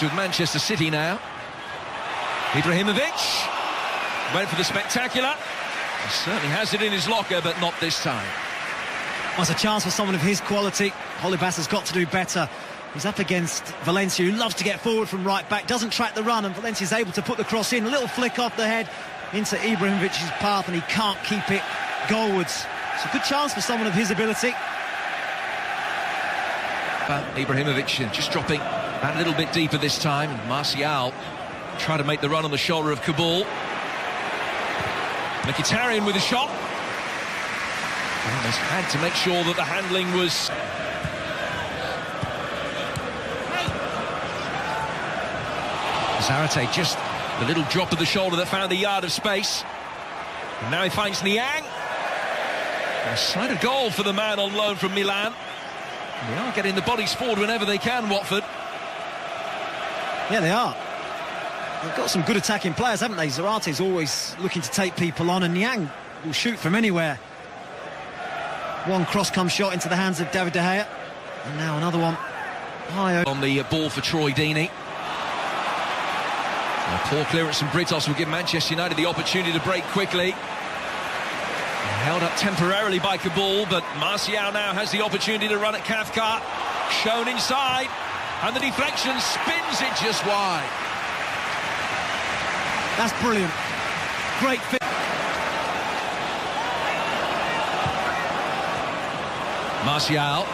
With Manchester City now. Ibrahimovic went for the spectacular. He certainly has it in his locker, but not this time. Well, it's a chance for someone of his quality. Holibas has got to do better. He's up against Valencia, who loves to get forward from right back, doesn't track the run, and Valencia's able to put the cross in. A little flick off the head into Ibrahimovic's path, and he can't keep it goalwards. It's a good chance for someone of his ability. Ibrahimovic just dropping a little bit deeper this time. Martial trying to make the run on the shoulder of Kabul. Mkhitaryan with a shot. Almost had to make sure that the handling was... Zarate, just the little drop of the shoulder that found a yard of space. And now he finds Niang. A sight of goal for the man on loan from Milan. They are getting the bodies forward whenever they can, Watford. Yeah, they are. They've got some good attacking players, haven't they? Zarate's always looking to take people on, and Niang will shoot from anywhere. One cross-come shot into the hands of David De Gea. And now another one high on the ball for Troy Deeney. A poor clearance from Britos will give Manchester United the opportunity to break quickly. Held up temporarily by Kabul, but Martial now has the opportunity to run at Kafka. Shown inside, and the deflection spins it just wide. That's brilliant. Great fit. Martial.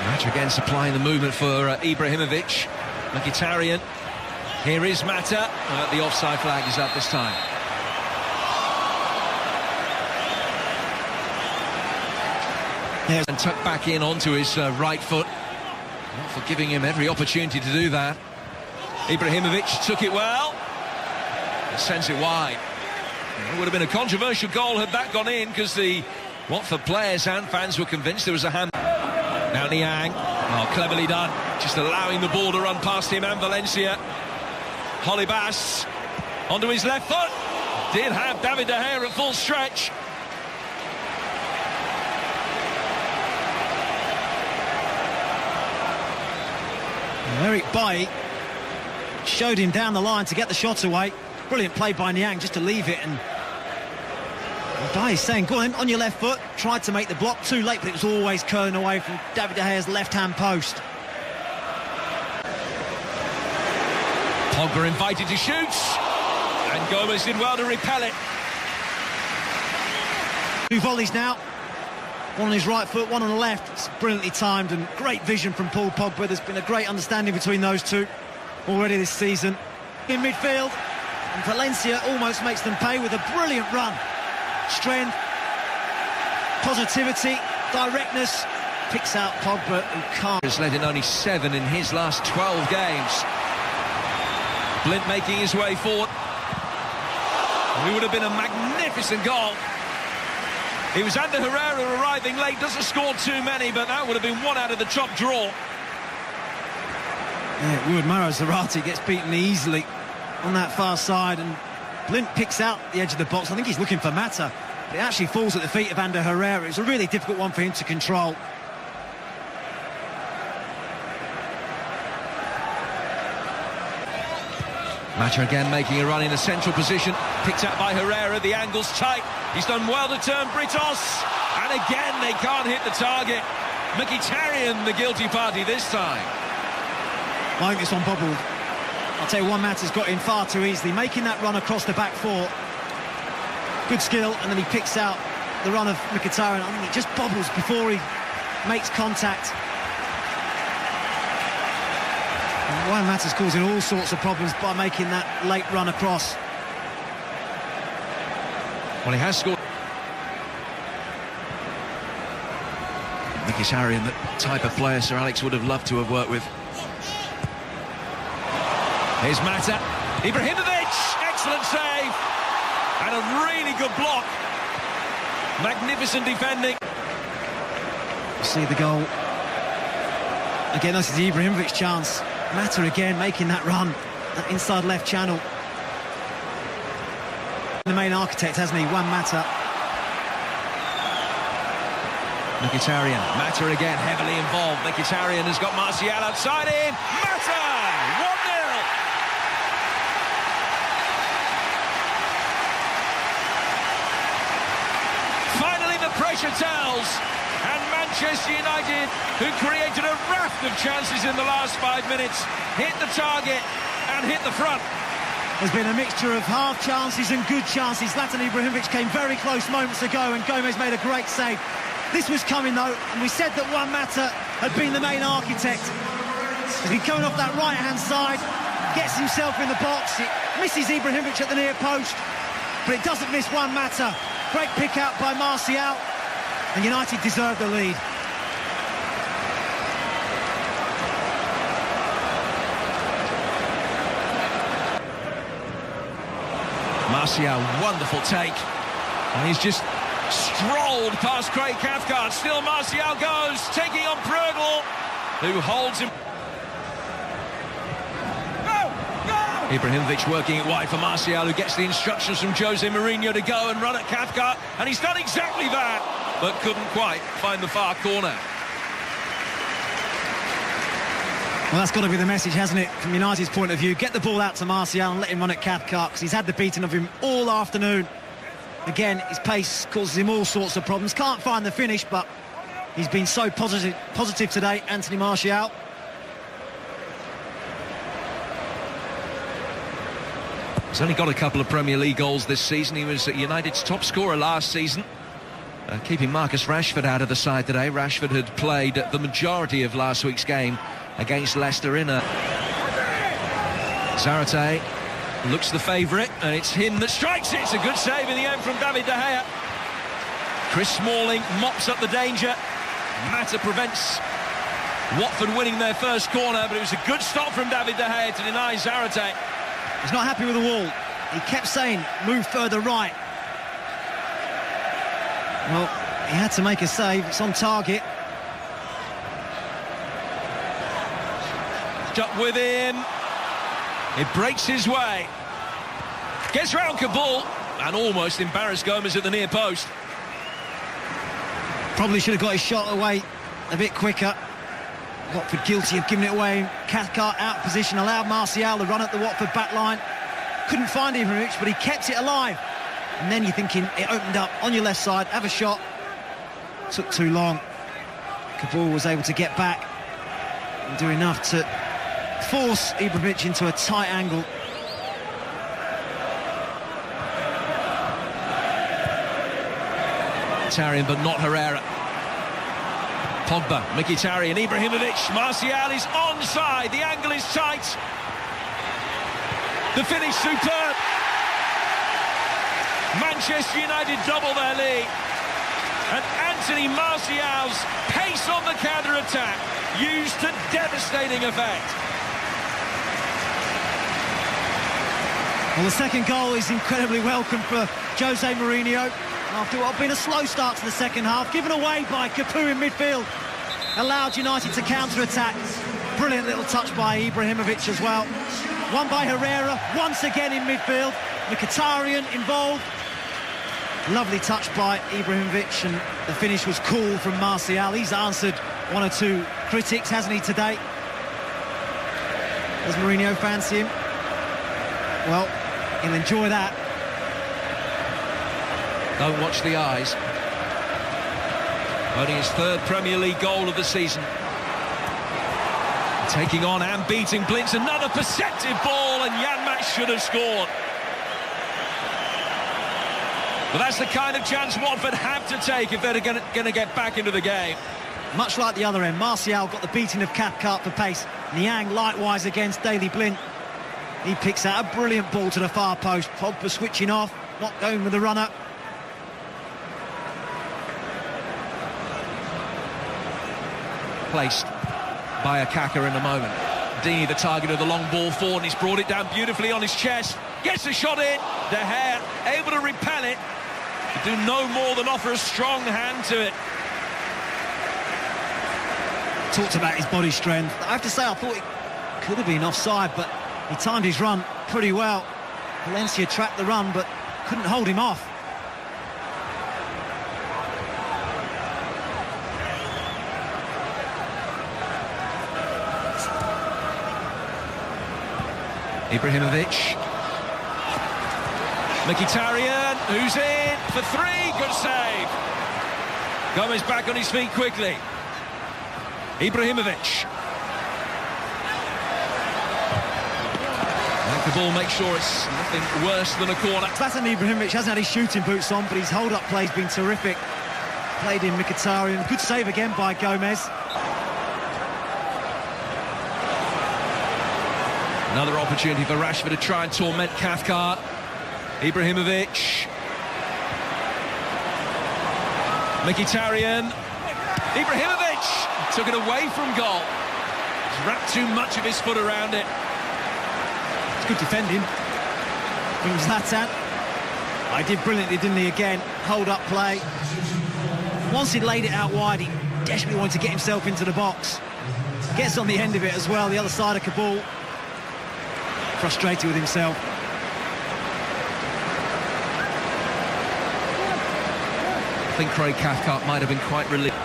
Match again supplying the movement for Ibrahimovic. Mkhitaryan. Here is Mata. The offside flag is up this time. Yes. And tucked back in onto his right foot. Not for giving him every opportunity to do that. Ibrahimovic took it well. Sends it wide. It would have been a controversial goal had that gone in, because the Watford players and fans were convinced there was a hand. Now Niang. Oh, cleverly done. Just allowing the ball to run past him and Valencia. Holibas onto his left foot. Did have David De Gea at full stretch. Eric Bailly showed him down the line to get the shot away. Brilliant play by Niang just to leave it, and Bailly's saying, go on your left foot. Tried to make the block, too late, but it was always curling away from David De Gea's left-hand post. Pogba invited to shoot, and Gomez did well to repel it. Two volleys now. One on his right foot, one on the left. It's brilliantly timed, and great vision from Paul Pogba. There's been a great understanding between those two already this season. In midfield, and Valencia almost makes them pay with a brilliant run. Strength, positivity, directness. Picks out Pogba, who can't. Has led in only 7 in his last 12 games. Blind making his way forward. It would have been a magnificent goal. It was Ander Herrera arriving late, doesn't score too many, but that would have been one out of the top draw. Yeah, it would. Mauro Zarate gets beaten easily on that far side, and Blind picks out the edge of the box. I think he's looking for Mata, but it actually falls at the feet of Ander Herrera. It's a really difficult one for him to control. Mata again making a run in a central position, picked out by Herrera. The angle's tight. He's done well to turn Britos, and again they can't hit the target. Mkhitaryan the guilty party this time. I think this one bobbled. I'll tell you, one Mata's got in far too easily, making that run across the back four. Good skill, and then he picks out the run of Mkhitaryan. I think it just bobbles before he makes contact. Juan Mata's causing all sorts of problems by making that late run across. Well, he has scored. Mkhitaryan, the type of player Sir Alex would have loved to have worked with. Here's Mata. Ibrahimovic, excellent save. And a really good block. Magnificent defending. See the goal. Again, this is the Ibrahimovic chance. Mata again making that run, that inside left channel. The main architect, hasn't he? Juan Mata. Mkhitaryan, Mata again, heavily involved. Mkhitaryan has got Martial outside in. Mata! 1-0! Finally the pressure tells. And Manchester United, who created a raft of chances in the last 5 minutes, hit the target and hit the front. There's been a mixture of half chances and good chances. Zlatan Ibrahimovic came very close moments ago and Gomez made a great save. This was coming though, and we said that Juan Mata had been the main architect. He's been coming off that right-hand side, gets himself in the box, it misses Ibrahimovic at the near post, but it doesn't miss Juan Mata. Great pick out by Martial, and United deserve the lead. Martial, wonderful take, and he's just strolled past Craig Cathcart. Still Martial goes, taking on Prögl, who holds him. Ibrahimovic working it wide for Martial, who gets the instructions from Jose Mourinho to go and run at Cathcart, and he's done exactly that, but couldn't quite find the far corner. Well, that's got to be the message, hasn't it, from United's point of view? Get the ball out to Martial and let him run at Cathcart, because he's had the beating of him all afternoon. Again, his pace causes him all sorts of problems. Can't find the finish, but he's been so positive today, Anthony Martial. He's only got a couple of Premier League goals this season. He was United's top scorer last season. Keeping Marcus Rashford out of the side today. Rashford had played the majority of last week's game against Leicester in a... Ciyaartii looks the favourite, and it's him that strikes it. It's a good save in the end from David De Gea. Chris Smalling mops up the danger. Mata prevents Watford winning their first corner, but it was a good stop from David De Gea to deny Ciyaartii. He's not happy with the wall. He kept saying, move further right. Well, he had to make a save. It's on target. Up with him. It breaks his way. Gets round Kabul and almost embarrassed Gomez at the near post. Probably should have got his shot away a bit quicker. Watford guilty of giving it away. Cathcart out of position, allowed Martial to run at the Watford back line. Couldn't find Ibrahimovic, but he kept it alive. And then you're thinking it opened up on your left side, have a shot. Took too long. Kabul was able to get back and do enough to force Ibrahimovic into a tight angle. Mkhitaryan, but not Herrera. Pogba, Mkhitaryan, Ibrahimovic, Martial is onside, the angle is tight. The finish superb. Manchester United double their lead. And Anthony Martial's pace on the counter-attack used to devastating effect. Well, the second goal is incredibly welcome for Jose Mourinho. After what had been a slow start to the second half, given away by Capoue in midfield, allowed United to counter-attack. Brilliant little touch by Ibrahimovic as well. One by Herrera, once again in midfield. Mkhitaryan involved. Lovely touch by Ibrahimovic, and the finish was cool from Martial. He's answered one or two critics, hasn't he, today? Does Mourinho fancy him? Well, he'll enjoy that. Don't watch the eyes. Only his third Premier League goal of the season. Taking on and beating Blintz. Another perceptive ball, and Janmaat should have scored. But that's the kind of chance Watford have to take if they're going to get back into the game. Much like the other end, Martial got the beating of Cathcart for pace. Niang likewise against Daley Blind. He picks out a brilliant ball to the far post. Pogba switching off, not going with the runner. Placed by Akaka in a moment. Deeney, the target of the long ball forward, and he's brought it down beautifully on his chest. Gets the shot in. De Gea able to repel it. Do no more than offer a strong hand to it. Talked about his body strength. I have to say, I thought it could have been offside, but he timed his run pretty well. Valencia tracked the run, but couldn't hold him off. Ibrahimovic. Mkhitaryan, who's in for 3, good save. Gomez back on his feet quickly. Ibrahimovic. Make the ball, make sure it's nothing worse than a corner. Zlatan Ibrahimovic hasn't had his shooting boots on, but his hold-up play's been terrific. Played in Mkhitaryan. Good save again by Gomez. Another opportunity for Rashford to try and torment Cathcart. Ibrahimovic. Mkhitaryan. Ibrahimovic took it away from goal. He's wrapped too much of his foot around it. It's good defending from Zlatan. He did brilliantly, didn't he, again? Hold-up play. Once he'd laid it out wide, he desperately wanted to get himself into the box. Gets on the end of it as well, the other side of Kabul. Frustrated with himself. I think Craig Cathcart might have been quite relieved.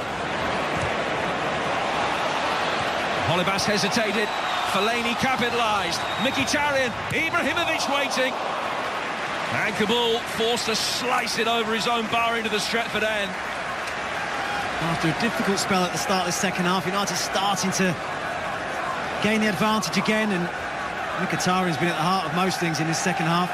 Holebas hesitated. Fellaini capitalised. Mkhitaryan, Ibrahimovic waiting. And Kabul forced to slice it over his own bar into the Stretford end. After a difficult spell at the start of the second half, United starting to gain the advantage again, and Mkhitaryan's been at the heart of most things in this second half.